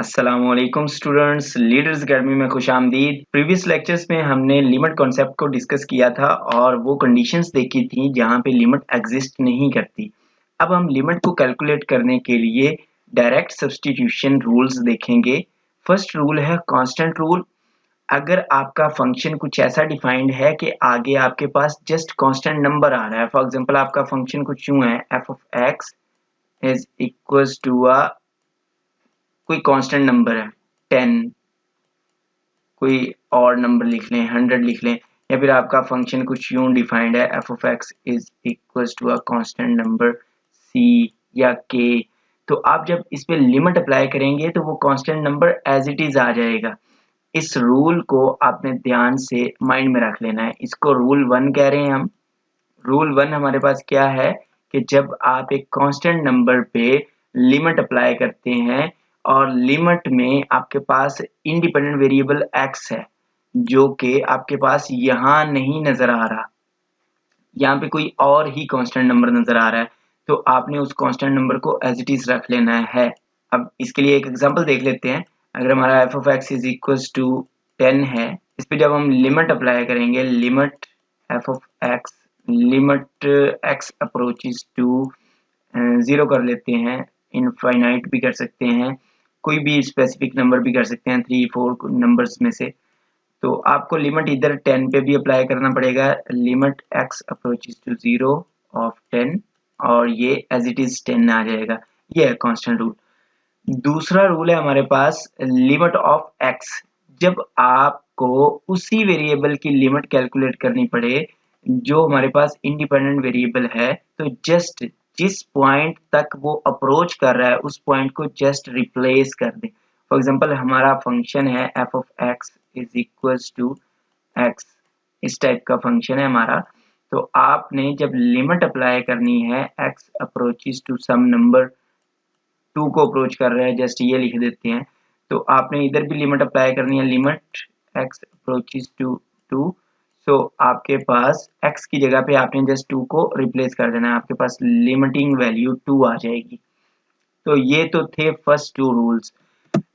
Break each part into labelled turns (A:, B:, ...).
A: अस्सलामुअलैकुम students, leaders academy में खुशामदीद। Previous lectures में हमने लिमिट कॉन्सेप्ट को डिस्कस किया था और वो कंडीशंस देखी थी जहाँ पे लिमिट एग्जिस्ट नहीं करती। अब हम लिमिट को कैलकुलेट करने के लिए डायरेक्ट सब्स्टिट्यूशन रूल्स देखेंगे। फर्स्ट रूल है कांस्टेंट रूल। अगर आपका फंक्शन कुछ ऐसा डिफाइंड है कि आगे आपके पास जस्ट कांस्टेंट नंबर आ रहा है, फॉर एग्जांपल आपका फंक्शन कुछ यूं है, f of x is equals to a कोई कांस्टेंट नंबर है 10, कोई और नंबर लिख लें 100 लिख लें, या फिर आपका फंक्शन कुछ यूं डिफाइंड है f of x is equals to a constant number c या के। तो आप जब इस पे लिमिट अप्लाई करेंगे तो वो constant number as it is आ जाएगा। इस रूल को आपने ध्यान से माइंड में रख लेना है। इसको रूल 1 कह रहे हैं हम। रूल 1 हमारे पास क्या है कि जब आप एक कांस्टेंट नंबर पे लिमिट अप्लाई करते हैं और लिमिट में आपके पास इंडिपेंडेंट वेरिएबल x है जो कि आपके पास यहाँ नहीं नजर आ रहा, यहाँ पे कोई और ही कांस्टेंट नंबर नजर आ रहा है, तो आपने उस कांस्टेंट नंबर को एज इट इज रख लेना है। अब इसके लिए एक एग्जांपल देख लेते हैं। अगर हमारा f of x is equals to 10 है, इस पे जब हम लिमिट अप्लाई करेंगे, limit f of x, limit x approaches to 0 कर लेते हैं, इनफाइनाइट भी कर सकते हैं, कोई भी स्पेसिफिक नंबर भी कर सकते हैं 3-4 नंबर्स में से। तो आपको लिमिट इधर 10 पे भी अप्लाई करना पड़ेगा, limit x approaches to 0 of 10, और ये एज इट इज 10 आ जाएगा। ये है कांस्टेंट रूल। दूसरा रूल है हमारे पास लिमिट ऑफ x। जब आपको उसी वेरिएबल की लिमिट कैलकुलेट करनी पड़े जो हमारे पास इंडिपेंडेंट वेरिएबल है, तो जस्ट जिस पॉइंट तक वो अप्रोच कर रहा है उस पॉइंट को जस्ट रिप्लेस कर दें। फॉर एग्जांपल हमारा फंक्शन है f of x is equals to x, इस टाइप का फंक्शन है हमारा। तो आपने जब लिमिट अप्लाई करनी है x approaches to some number 2 को अप्रोच कर रहा है, जस्ट ये लिख देते हैं। तो आपने इधर भी लिमिट अप्लाई करनी है, लिमिट x अप्रोचेस टू 2। सो आपके पास x की जगह पे आपने जस्ट 2 को रिप्लेस कर देना है, आपके पास लिमिटिंग वैल्यू 2 आ जाएगी। तो ये तो थे फर्स्ट 2 रूल्स।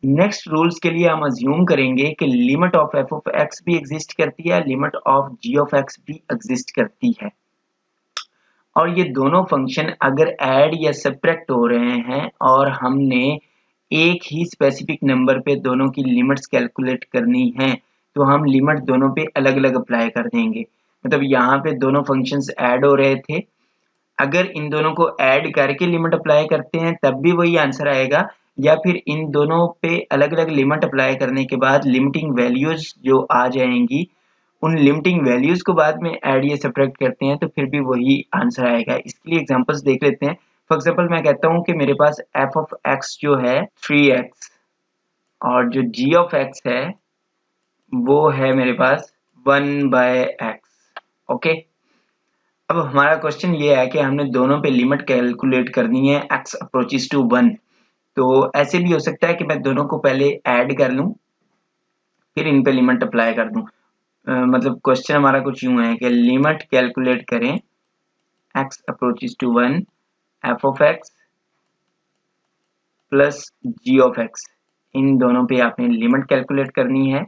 A: नेक्स्ट रूल्स के लिए हम अज्यूम करेंगे कि limit of f of x भी एग्जिस्ट करती है, limit of g of x भी एग्जिस्ट करती है, और ये दोनों फंक्शन अगर ऐड या सब्ट्रैक्ट हो रहे हैं और हमने एक ही स्पेसिफिक नंबर पे दोनों की लिमिट्स कैलकुलेट करनी है, तो हम लिमिट दोनों पे अलग अलग अप्लाई कर देंगे। मतलब यहाँ पे दोनों फंक्शंस ऐड हो रहे थे, अगर इन दोनों को ऐड करके लिमिट अप्लाई करते हैं तब भी वही आंसर आएगा, या फिर इन दोनों पे अलग अलग लिमिट अप्लाई करने के बाद लिमिटिंग वैल्यूज जो आ जाएंगी, उन लिमिटिंग वैल्यूज को बाद में ऐड या सब्ट्रैक्ट करते हैं तो फिर भी वही आंसर आएगा। इसके लिए एग्जांपल्स देख लेते हैं। फॉर एग्जांपल मैं कहता हूँ कि मेरे पास एफ ऑफ एक्स जो है 3x, और जो जी ऑफ एक्स है वो है मेरे पास 1/x। ओके, अब हमारा क्वेश्चन ये है कि हमने दोनों पे लिमिट कैलकुलेट करनी है x अप्रोचेस टू 1। तो ऐसे भी हो सकता है कि मैं दोनों को पहले ऐड कर लूं फिर इन पे लिमिट अप्लाई कर दूं। मतलब क्वेश्चन हमारा कुछ यूं है कि लिमिट कैलकुलेट करें x approaches to 1 f of x plus g of x, इन दोनों पे आपने लिमिट कैलकुलेट करनी है।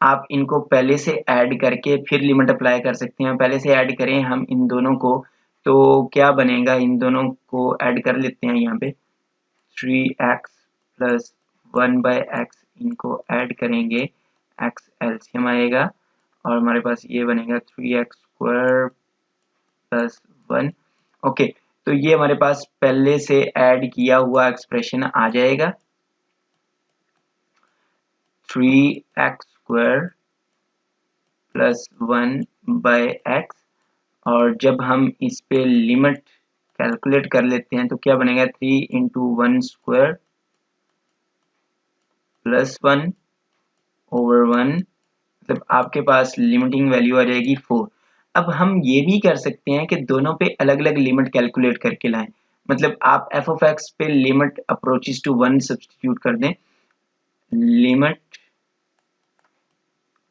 A: आप इनको पहले से ऐड करके फिर लिमिट अप्लाई कर सकते हैं। पहले से ऐड करें हम इन दोनों को, तो क्या बनेगा, इन दोनों को ऐड कर लेते हैं यहाँ पे 3x प्लस 1/x, इनको ऐड करेंगे x एलसीएम आएगा और हमारे पास ये बनेगा 3x स्क्वायर प्लस 1। ओके, तो ये हमारे पास पहले से ऐड किया हुआ एक्सप्रेशन आ जाएगा 3x स्क्वायर प्लस 1/x, और जब हम इस पे लिमिट कैलकुलेट कर लेते हैं तो क्या बनेगा 3 इंटू 1 स्क्वायर प्लस 1 ओवर 1, मतलब आपके पास लिमिटिंग वैल्यू आ जाएगी 4। अब हम ये भी कर सकते हैं कि दोनों पे अलग अलग लिमिट कैलकुलेट करके लाएं। मतलब आप एफ ऑफ एक्स पे लिमिट अप्रोचेस टू 1 सब्स्टिट्यूट कर दें, limit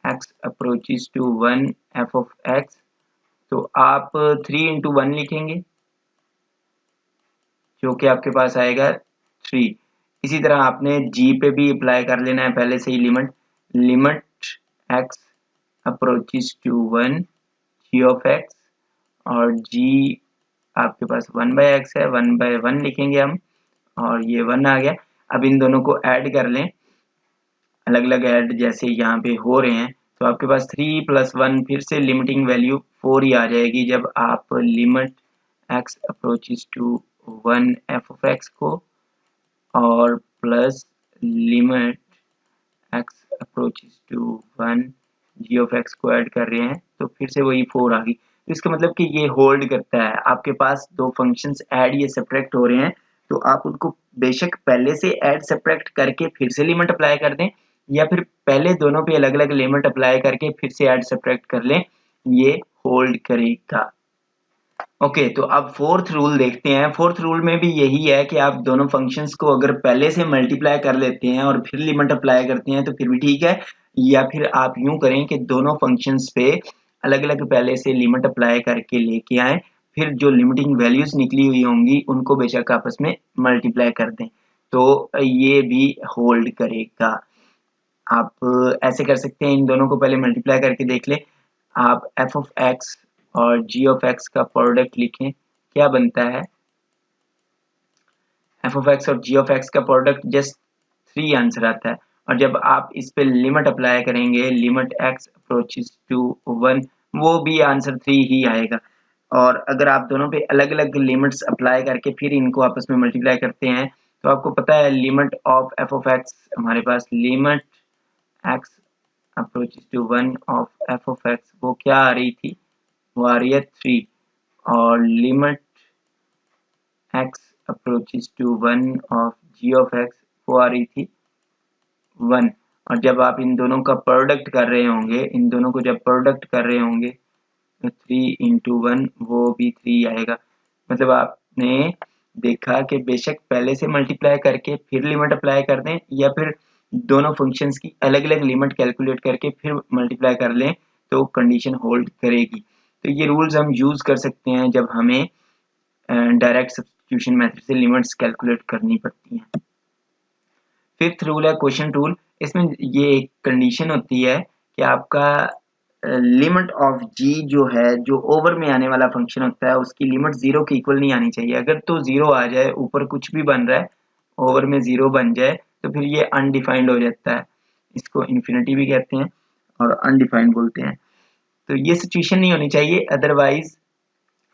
A: x approaches to 1 f of x, तो आप 3 इंटू 1 लिखेंगे जो कि आपके पास आएगा 3। इसी तरह आपने g पे भी अप्लाई कर लेना है पहले से ही limit x approaches to 1 g of x, और g आपके पास 1/x है, 1/1 लिखेंगे हम, और ये 1 आ गया। अब इन दोनों को ऐड कर लें, अलग अलग ऐड जैसे यहाँ पे हो रहे हैं, तो आपके पास 3 + 1 फिर से लिमिटिंग वैल्यू 4 ही आ जाएगी जब आप limit x approaches to 1 f of x को और plus limit x approaches to 1 g of x को ऐड कर रहे हैं, तो फिर से वही 4 आ गई। तो इसका मतलब कि ये होल्ड करता है। आपके पास दो फंक्शंस ऐड या सब्ट्रैक्ट हो रहे हैं, तो आप उनको बेशक पहले से ऐड सब्ट्रैक्ट करके फिर से लिमिट अप्लाई कर दें, या फिर पहले दोनों पे अलग अलग लिमिट अप्लाई करके फिर से ऐड सब्ट्रैक्ट कर लें, ये होल्ड करेगा। ओके, तो अब फोर्थ रूल देखते हैं। फोर्थ रूल में भी यही है कि आप दोनों फंक्शंस को अगर पहले से मल्टीप्लाई कर लेते हैं और फिर लिमिट अप्लाई करते हैं तो फिर भी ठीक है, या फिर आप यूं करें कि दोनों फंक्शंस पे अलग अलग पहले से लिमिट अप्लाई करके लेके आए, फिर जो लिमिटिंग वैल्यूज निकली हुई होंगी उनको बेशक आपस में मल्टीप्लाई कर दें, तो ये भी होल्ड करेगा। आप ऐसे कर सकते हैं, इन दोनों को पहले मल्टीप्लाई करके देख लें। आप f ऑफ x और g ऑफ x का प्रोडक्ट लिखें, क्या बनता है? f ऑफ x और g ऑफ x का प्रोडक्ट जस्ट 3 आंसर आता है, और जब आप इस पे लिमिट अप्लाई करेंगे, लिमिट x अप्रोचेस टू 1, वो भी आंसर 3 ही आएगा। और अगर आप दोनों पे अलग अलग लिमिट्स अप्लाई करके फिर इनको आपस में मल्टीप्लाई करते हैं, तो आपको पता है limit of f of x, हमारे पास limit x approaches to 1 of f of x वो क्या आ रही थी? वो आ रही है 3, और limit x approaches to 1 of g of x वो आ रही थी 1। और जब आप इन दोनों का प्रोडक्ट कर रहे होंगे, इन दोनों को जब प्रोडक्ट कर रहे होंगे, तो 3 × 1 वो भी 3 आएगा। मतलब आपने देखा कि बेशक पहले से मल्टीप्लाई करके फिर लिमिट अप्लाई कर दें, या फिर दोनों फंक्शंस की अलग अलग लिमिट कैलकुलेट करके फिर मल्टीप्लाई कर लें, तो कंडीशन होल्ड करेगी। तो ये रूल्स हम यूज कर सकते हैं जब हमें डायरेक्ट सब्स्टिट्यूशन मेथड से लिमिट्स कैलकुलेट करनी पड़ती हैं। फिफ्थ रूल है क्वेश्चन रूल। इसमें ये एक कंडीशन होती है कि आपका लिमिट ऑफ g जो है, जो ओवर में आने वाला फंक्शन होता है, उसकी लिमिट 0 के इक्वल नहीं आनी चाहिए। अगर तो 0 आ जाए, ऊपर कुछ भी बन रहा है, ओवर में 0 बन जाए, तो फिर ये अनडिफाइंड हो जाता है। इसको इन्फिनिटी भी कहते हैं और अनडिफाइंड बोलते हैं। तो ये सिचुएशन नहीं होनी चाहिए। अदरवाइज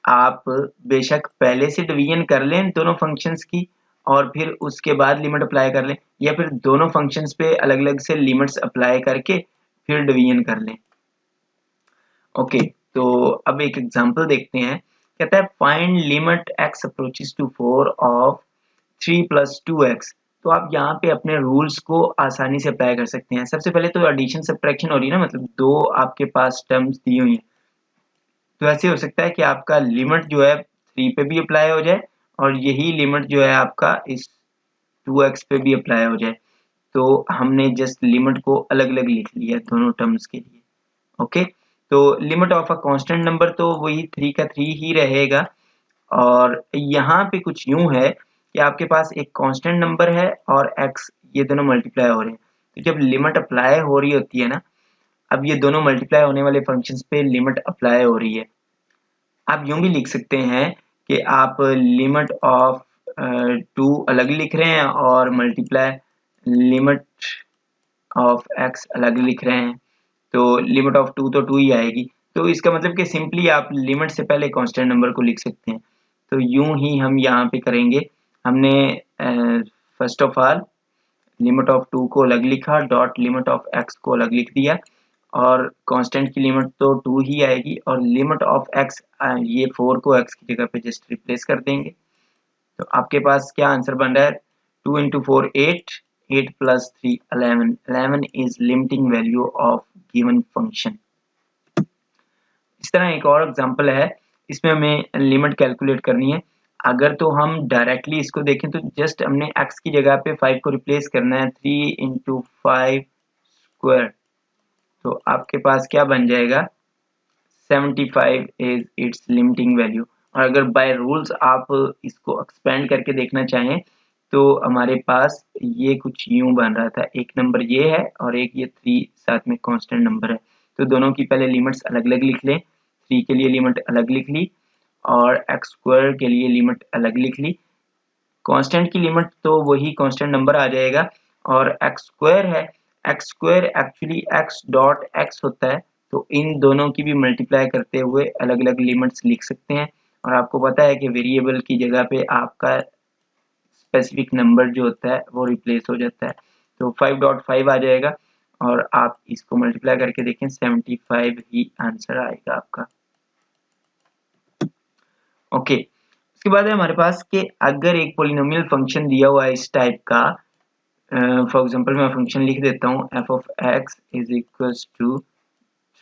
A: आप बेशक पहले से डिवीजन कर लें दोनों फंक्शंस की, और फिर उसके बाद लिमिट अप्लाई कर लें, या फिर दोनों फंक्शंस पे अलग अलग से लिमिट्स अप्लाई करके फिर डिवीजन कर लें। ओके, तो अब एक एग्जांपल देखते हैं। कहता है find limit x approaches to 4 of 3 + 2x। तो आप यहाँ पे अपने रूल्स को आसानी से अप्लाई कर सकते हैं। सबसे पहले तो एडिशन सब्ट्रैक्शन हो रही है ना, मतलब दो आपके पास टर्म्स दी हुई हैं, तो ऐसे हो सकता है कि आपका लिमिट जो है 3 पे भी अप्लाई हो जाए, और यही लिमिट जो है आपका इस 2x पे भी अप्लाई हो जाए। तो हमने जस्ट लिमिट को अलग अलग लिख लिया दोनों टर्म्स के लिए। ओके, तो limit of a constant number तो वही 3 का 3 ही रहेगा, और यहाँ पे कुछ यूं है कि आपके पास एक कांस्टेंट नंबर है और x, ये दोनों मल्टीप्लाई हो रहे हैं। तो जब लिमिट अप्लाई हो रही होती है ना, अब ये दोनों मल्टीप्लाई होने वाले फंक्शंस पे लिमिट अप्लाई हो रही है। आप यूं भी लिख सकते हैं कि आप लिमिट ऑफ 2 अलग लिख रहे हैं और मल्टीप्लाई लिमिट ऑफ x अलग लिख रहे हैं, तो लिमिट ऑफ 2 तो 2 ही आएगी। तो इसका मतलब कि सिंपली आप लिमिट से पहले कांस्टेंट नंबर को लिख सकते हैं। तो यूं ही हम यहाँ पे करेंगे। हमने first of all limit of 2 को अलग लिखा, डॉट लिमिट ऑफ x को अलग लिख दिया, और कांस्टेंट की लिमिट तो 2 ही आएगी, और लिमिट ऑफ x, ये 4 को x की जगह पे जस्ट रिप्लेस कर देंगे। तो आपके पास क्या आंसर बन रहा है? 2 × 4 8, 8 + 3 11, 11 is limiting value of given function. इस तरह एक और एग्जांपल है, इसमें हमें लिमिट कैलकुलेट करनी है। अगर तो हम डायरेक्टली इसको देखें तो जस्ट हमने x की जगह पे 5 को रिप्लेस करना है, 3 × 5 स्क्वायर, तो आपके पास क्या बन जाएगा? 75 इज इट्स लिमिटिंग वैल्यू। और अगर बाय रूल्स आप इसको एक्सपेंड करके देखना चाहें तो हमारे पास ये कुछ यूं बन रहा था, एक नंबर ये है और एक ये 3 साथ में कांस्टेंट नंबर है। तो दोनों की पहले लिमिट्स अलग-अलग लिख लें। 3 के लिए लिमिट अलग लिख ली और x स्क्वायर के लिए लिमिट अलग लिख ली। कांस्टेंट की लिमिट तो वही कांस्टेंट नंबर आ जाएगा और x स्क्वायर है, x square actually x dot x होता है, तो इन दोनों की भी मल्टीप्लाई करते हुए अलग-अलग लिमिट्स लिख सकते हैं। और आपको पता है कि वेरिएबल की जगह पे आपका स्पेसिफिक नंबर जो होता है वो रिप्लेस हो जाता है। तो 5.5 आ जाएगा और आप इसको मल्टीप्लाई करके देखें 75 ही आंसर आएगा आपका। ओके, उसके बाद है हमारे पास कि अगर एक पॉलिनोमियल फंक्शन दिया हुआ है इस टाइप का, फॉर एग्जांपल मैं फंक्शन लिख देता हूँ f of x is equals to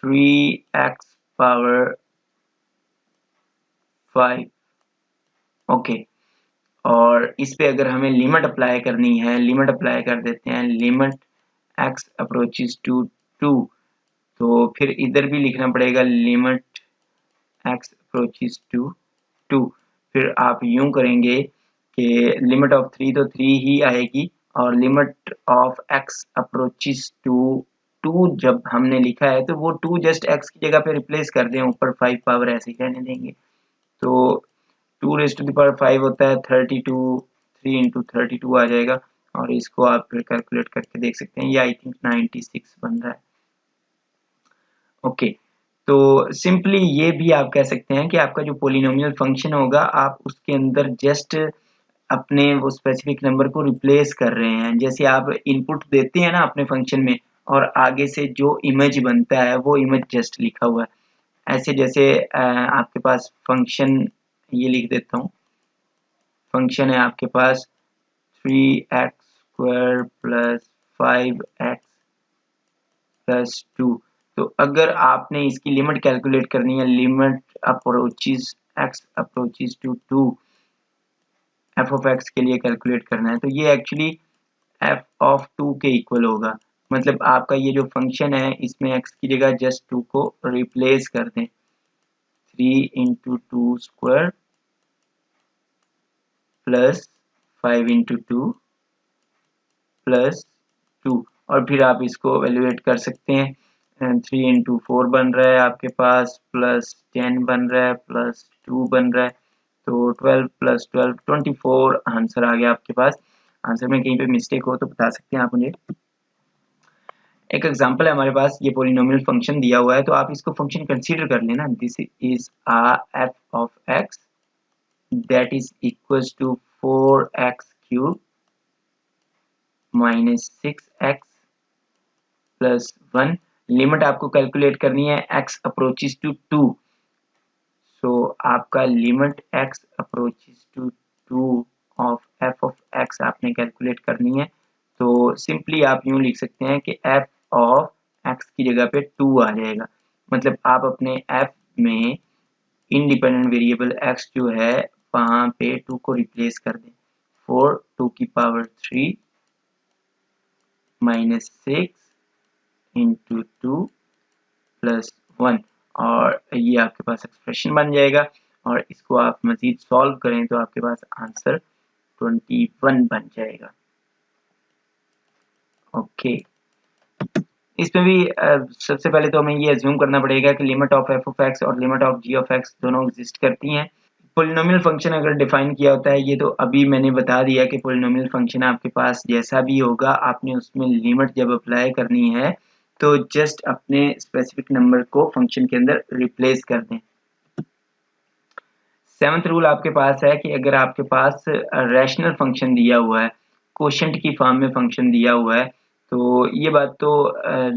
A: 3x power 5। Okay, और इस पे अगर हमें लिमिट अप्लाई करनी है, लिमिट अप्लाई कर देते हैं, लिमिट x अप्रोचेस टू 2, तो फिर इधर भी लिखना पड़ेगा लिमिट x अप्रोचेस टू 2। फिर आप यूं करेंगे कि लिमिट ऑफ 3 तो 3 ही आएगी और limit of x approaches to 2 जब हमने लिखा है तो वो 2 जस्ट x की जगह पे रिप्लेस कर दें, ऊपर 5 पावर ऐसे कहने देंगे। तो 2 रेज़ टू द पावर 5 होता है 32, 3 इंटू 32 आ जाएगा और इसको आप फिर कैलकुलेट करके देख सकते हैं, ये आई थिंक 96 बन रहा है। ओके, तो सिंपली ये भी आप कह सकते हैं कि आपका जो पॉलिनोमियल फंक्शन होगा आप उसके अंदर जस्ट अपने वो स्पेसिफिक नंबर को रिप्लेस कर रहे हैं। जैसे आप इनपुट देते हैं ना अपने फंक्शन में और आगे से जो इमेज बनता है वो इमेज जस्ट लिखा हुआ है। ऐसे जैसे आपके पास फंक्शन, ये लिख देता हूँ, फंक्शन है आपके पास 3x square plus 5x plus 2। तो अगर आपने इसकी लिमिट कैलकुलेट करनी है, limit approaches x approaches to 2 f of x के लिए कैलकुलेट करना है, तो ये एक्चुअली f ऑफ 2 के इक्वल होगा। मतलब आपका ये जो फंक्शन है इसमें x की जगह जस्ट 2 को रिप्लेस कर दें, 3 into 2 square plus 5 into 2 plus 2, और फिर आप इसको एवेल्युएट कर सकते हैं। 3 इंटू 4 बन रहा है आपके पास, प्लस 10 बन रहा है, प्लस 2 बन रहा है, तो 12 प्लस 12 24 आंसर आ गया आपके पास। आंसर में कहीं पे मिस्टेक हो तो बता सकते हैं आप मुझे। एक एग्जांपल है हमारे पास, ये पॉलिनोमियल फंक्शन दिया हुआ है तो आप इसको फंक्शन कंसीडर कर लेना। This is a f of x that is equals to 4x cube minus 6x plus 1। Limit आपको कैलकुलेट करनी है x अप्रोचेस टू 2, सो आपका limit x approaches to 2 of f of x आपने calculate करनी है। तो सिंपली आप यूं लिख सकते हैं कि f ऑफ x की जगह पे 2 आ जाएगा। मतलब आप अपने f में इंडिपेंडेंट वेरिएबल x जो है वहां पे 2 को रिप्लेस कर दें। 4 2 की पावर 3 माइनस 6 इंटू 2 प्लस 1, और ये आपके पास एक्सप्रेशन बन जाएगा। और इसको आप मजीद सॉल्व करें तो आपके पास आंसर 21 बन जाएगा। ओके, इसमें भी सबसे पहले तो हमें ये अज्यूम करना पड़ेगा कि limit of f of x और limit of g of x दोनों एग्जिस्ट करती हैं। पॉलिनोमियल फंक्शन अगर डिफाइन किया होता है, ये तो अभी मैंने बता दिया कि पॉलिनोमियल फंक्शन आपके पास जैसा भी होगा आपने उसमें लिमिट जब अप्लाई करनी है तो जस्ट अपने स्पेसिफिक नंबर को फंक्शन के अंदर रिप्लेस कर दें। 7th रूल आपके पास है कि अगर आपके पास रैशनल फंक्शन दिया हुआ है, कोशेंट की फॉर्म में फंक्शन दिया हुआ है, तो ये बात तो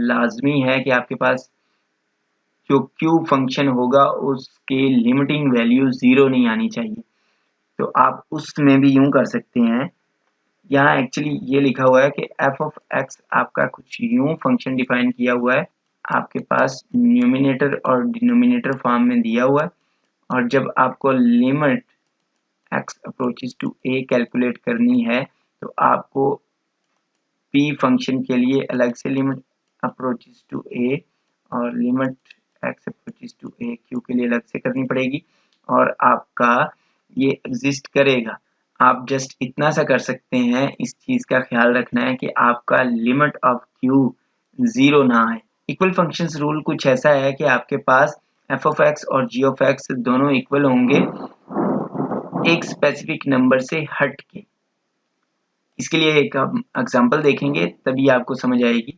A: लाजमी है कि आपके पास जो क्यूब फंक्शन होगा उसके लिमिटिंग वैल्यू 0 नहीं आनी चाहिए। तो आप उसमें भी यूं कर सकते हैं, यहाँ एक्चुअली ये लिखा हुआ है कि f ऑफ x आपका कुछ यूं फंक्शन डिफाइन किया हुआ है, आपके पास न्यूमिनेटर और डिनोमिनेटर फॉर्म में दिया हुआ है, और जब आपको limit x approaches to a calculate करनी है तो आपको p फंक्शन के लिए अलग से लिमिट अप्रोचेस टू a और limit x approaches to a q के लिए अलग से करनी पड़ेगी, और आपका ये एग्जिस्ट करेगा। आप जस्ट इतना सा कर सकते हैं, इस चीज का ख्याल रखना है कि आपका लिमिट ऑफ क्यू 0 ना आए। इक्वल फंक्शंस रूल कुछ ऐसा है कि आपके पास एफ ऑफ एक्स और जी ऑफ एक्स दोनों इक्वल होंगे एक स्पेसिफिक नंबर से हट के। इसके लिए एक एग्जांपल देखेंगे तभी आपको समझ आएगी।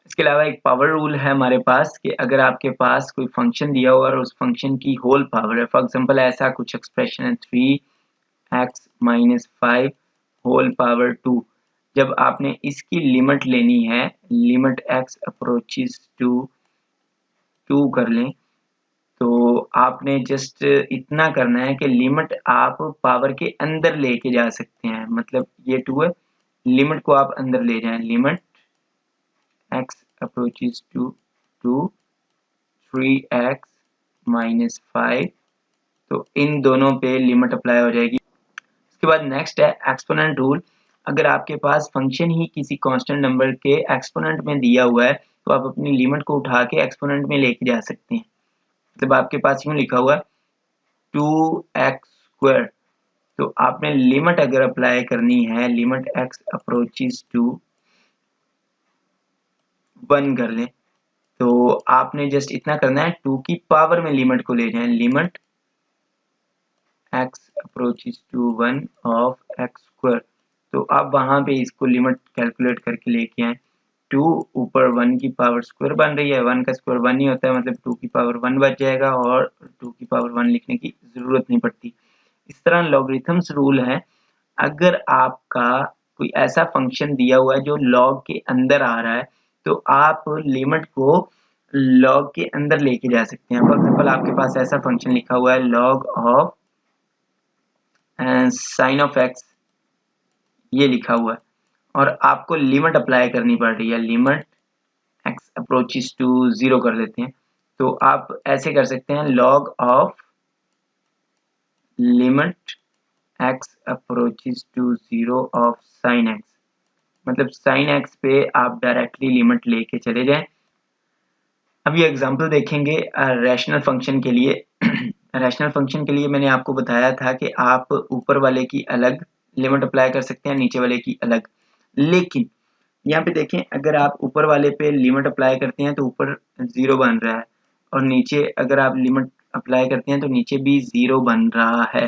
A: इसके अलावा एक पावर रूल है हमारे पास कि अगर आपके पास कोई फंक्शन दिया हुआ और उस फंक्शन की होल पावर है, फॉर एग्जांपल ऐसा कुछ एक्सप्रेशन है 3x माइनस 5 होल पावर 2, जब आपने इसकी लिमिट लेनी है, लिमिट x अप्रोचेस टू 2 कर लें, तो आपने जस्ट इतना करना है कि लिमिट आप पावर के अंदर लेके जा सकते हैं, मतलब ये 2 है, लिमिट को आप अंदर ले जाएं, limit x approaches to 3x minus 5, तो इन दोनों पे लिमिट अप्लाई हो जाएगी। उसके बाद नेक्स्ट है एक्सपोनेंट रूल। अगर आपके पास फंक्शन ही किसी कांस्टेंट नंबर के एक्सपोनेंट में दिया हुआ है तो आप अपनी लिमिट को उठा के एक्सपोनेंट में लेके जा सकते हैं। मतलब आपके पास यूं लिखा हुआ है 2x², तो आपने लिमिट अगर अप्लाई करनी है, लिमिट x अप्रोचेस टू 1 कर लें, तो आपने जस्ट इतना करना है 2 की पावर में लिमिट को ले जाएं, limit x approaches to 1 of x², तो आप वहां पे इसको लिमिट कैलकुलेट करके लेके आए। 2 ऊपर 1 की पावर स्क्वायर बन रही है, 1 का स्क्वायर 1 ही होता है, मतलब 2 की पावर 1 बच जाएगा और 2 की पावर 1 लिखने की जरूरत नहीं पड़ती। इस तरह लॉगरिथम्स रूल है, अगर आपका कोई ऐसा फंक्शन दिया हुआ है जो लॉग के अंदर आ रहा है तो आप लिमिट को लॉग के अंदर लेके जा सकते हैं। फॉर एग्जांपल आपके पास ऐसा फंक्शन लिखा हुआ है log of sine of x, ये लिखा हुआ है और आपको लिमिट अप्लाई करनी पड़ रही है, लिमिट x अप्रोचेस टू 0 कर देते हैं, तो आप ऐसे कर सकते हैं log of limit x approaches to 0 of sine x, मतलब साइन x पे आप डायरेक्टली लिमिट लेके चले जाएं। अब ये एग्जांपल देखेंगे रैशनल फंक्शन के लिए। रैशनल फंक्शन के लिए मैंने आपको बताया था कि आप ऊपर वाले की अलग लिमिट अप्लाई कर सकते हैं, नीचे वाले की अलग, लेकिन यहाँ पे देखें अगर आप ऊपर वाले पे लिमिट अप्लाई करते हैं तो ऊपर 0 बन रहा है और नीचे अगर आप लिमिट अप्लाई करते हैं तो नीचे भी 0 बन रहा है।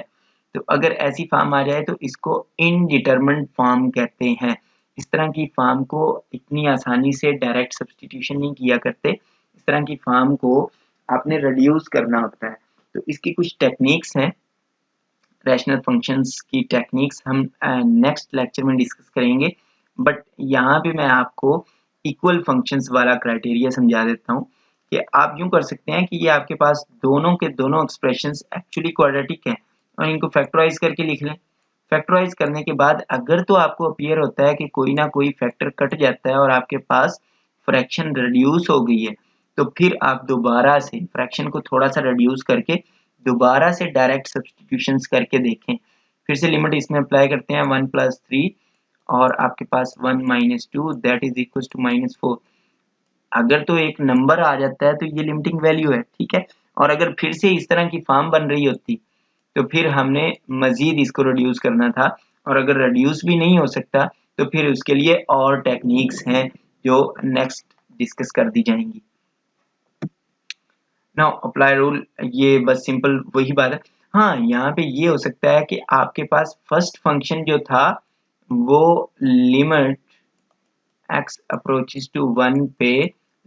A: तो अगर ऐसी फॉर्म आ जाए तो इसको इनडिटरमिनेट फॉर्म कहते हैं। इस तरह की फॉर्म को इतनी आसानी से डायरेक्ट सब्स्टिट्यूशन नहीं किया करते, इस तरह की फॉर्म को आपने रिड्यूस करना होता है। तो इसकी कुछ टेक्निक्स हैं, रैशनल फंक्शंस की टेक्निक्स हम नेक्स्ट लेक्चर में डिस्कस करेंगे, बट यहाँ पे मैं आपको इक्वल फंक्शंस वाला क्राइटेरिया समझा देता हूँ कि आप यूं कर सकते हैं कि ये आपके पास दोनों के दोनों एक्सप्रेशंस एक्चुअली क्वाड्रेटिक हैं और इनको फैक्टराइज करके लिख लें। फैक्टराइज करने के बाद अगर तो आपको अपीयर होता है कि कोई ना कोई फैक्टर कट जाता है और आपके पास फ्रैक्शन रिड्यूस हो गई है, तो फिर आप दोबारा से फ्रैक्शन को थोड़ा सा रिड्यूस करके दोबारा से डायरेक्ट सब्स्टिट्यूशंस करके देखें। फिर से लिमिट इसमें अप्लाई करते हैं 1 + 3 और आपके पास 1 - 2 दैट इज इक्वल टू -4। अगर तो एक नंबर आ जाता है तो ये लिमिटिंग वैल्यू है, ठीक है। और अगर फिर से इस तरह की फॉर्म बन रही होती तो फिर हमने मजीद इसको रिड्यूस करना था, और अगर रिड्यूस भी नहीं हो सकता तो फिर उसके लिए और टेक्निक्स हैं जो नेक्स्ट डिस्कस कर दी जाएंगी। नाउ अप्लाई रूल, ये बस सिंपल वही बात है। हाँ, यहाँ पे ये हो सकता है कि आपके पास फर्स्ट फंक्शन जो था वो लिमिट x अप्रोचेस टू 1 पे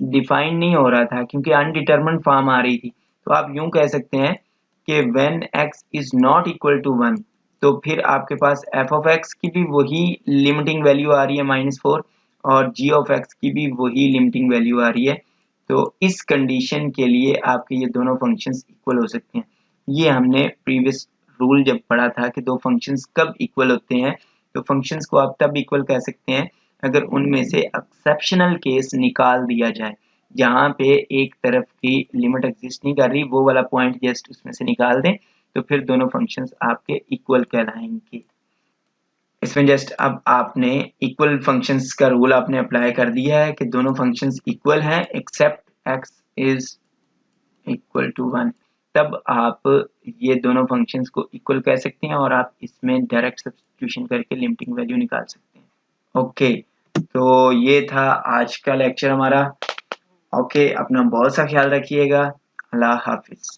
A: डिफाइन नहीं हो रहा था क्योंकि अनडिटरमिन्ड फॉर्म आ रही थी। तो आप यूं कह सकते हैं कि when x is not equal to 1, तो फिर आपके पास f ऑफ x की भी वही लिमिटिंग वैल्यू आ रही है -4 और g ऑफ x की भी वही लिमिटिंग वैल्यू आ रही है। तो इस कंडीशन के लिए आपके ये दोनों फंक्शंस इक्वल हो सकते हैं। ये हमने प्रीवियस रूल जब पढ़ा था कि दो फंक्शंस कब इक्वल होते हैं, तो फंक्शंस को आप तब इक्वल कह सकते हैं अगर उनमें से एक्सेप्शनल केस निकाल दिया जाए, जहां पे एक तरफ की लिमिट एग्जिस्ट नहीं कर रही, वो वाला पॉइंट जस्ट उसमें से निकाल दें, तो फिर दोनों फंक्शंस आपके इक्वल कहलाएंगे। इसमें जस्ट अब आपने इक्वल फंक्शंस का रूल आपने अप्लाई कर दिया है कि दोनों फंक्शंस इक्वल हैं except x is equal to 1। तब आप ये दोनों फंक्शंस को इक्वल कह सकते हैं और आप इसमें डायरेक्ट सब्स्टिट्यूशन करके लिमिटिंग वैल्यू निकाल सकते हैं। ओके, तो ये था आज का लेक्चर हमारा। ओके, अपना बहुत सा ख्याल रखिएगा। अल्लाह हाफिज।